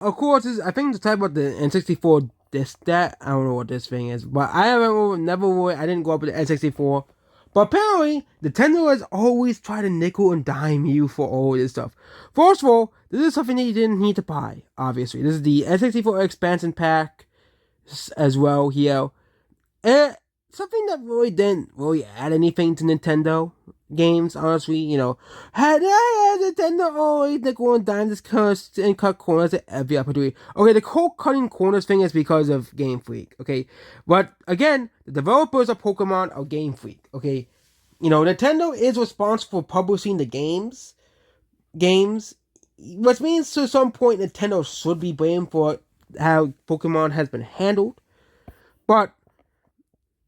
of course, I think the type about the N64 that I don't know what this thing is, but I remember never I didn't go up with the N64. But apparently, Nintendo has always tried to nickel and dime you for all this stuff. First of all, this is something that you didn't need to buy, obviously. This is the N64 expansion pack as well here. And something that really didn't really add anything to Nintendo games, honestly, had Nintendo always nickel and dime this curse and cut corners at every opportunity. Okay, the whole cutting corners thing is because of Game Freak, okay? But again, the developers of Pokemon are Game Freak, okay? Nintendo is responsible for publishing the games, which means to some point Nintendo should be blamed for how Pokemon has been handled. But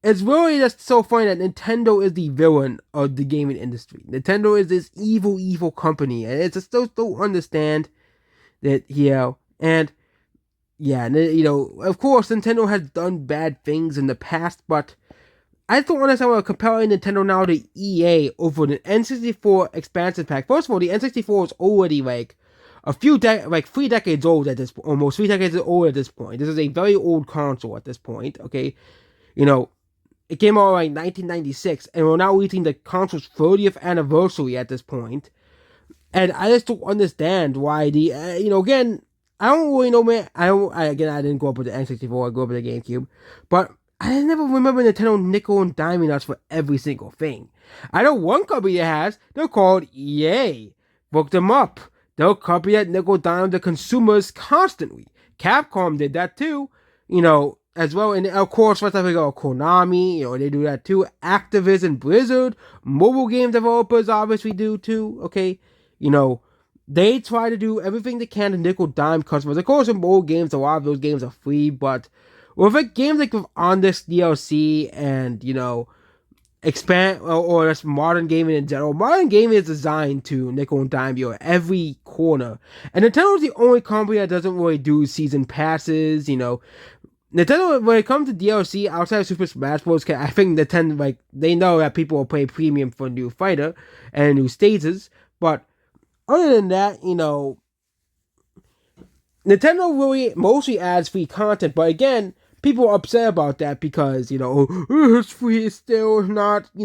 it's really just so funny that Nintendo is the villain of the gaming industry. Nintendo is this evil, evil company, and it's just don't understand that, and yeah, of course, Nintendo has done bad things in the past, but I don't understand why comparing Nintendo now to EA over the N64 expansion pack. First of all, the N64 is already like like 3 decades old at this point, almost 3 decades old at this point. This is a very old console at this point, okay? You know, it came out like 1996, and we're now reaching the console's 30th anniversary at this point. And I just don't understand why again, I don't really know, man. I didn't grow up with the N64, I grew up with the GameCube. But I never remember Nintendo nickel and diming us for every single thing. I know one company that has, they're called EA. Look them up. They're a company that nickel dime the consumers constantly. Capcom did that too. As well. And of course, let's we go Konami, they do that too. Activision, Blizzard, mobile game developers obviously do too. Okay, they try to do everything they can to nickel dime customers. Of course, in mobile games, a lot of those games are free, but with like games like with on this DLC and expand or just modern gaming in general, modern gaming is designed to nickel and dime you at every corner. And Nintendo's the only company that doesn't really do season passes. Nintendo, when it comes to DLC outside of Super Smash Bros., I think Nintendo, they know that people will pay premium for a new fighter and new stages. But other than that, Nintendo really mostly adds free content. But again, people are upset about that because, it's free, it's still not, if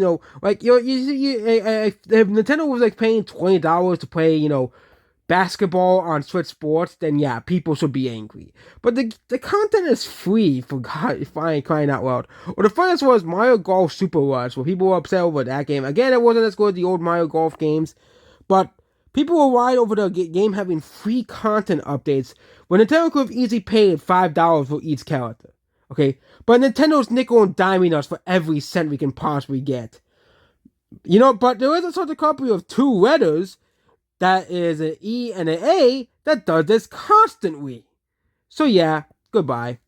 Nintendo was paying $20 to play, basketball on Switch Sports, then yeah, people should be angry. But the content is free, for God, crying out loud. Or the funniest was Mario Golf Super Rush, where people were upset over that game. Again, it wasn't as good as the old Mario Golf games, but people were worried over the game having free content updates when Nintendo could have easily paid $5 for each character. Okay? But Nintendo's nickel and diming us for every cent we can possibly get. But there is a sort of company of two letters that is an E and an A that does this constantly. So yeah, goodbye.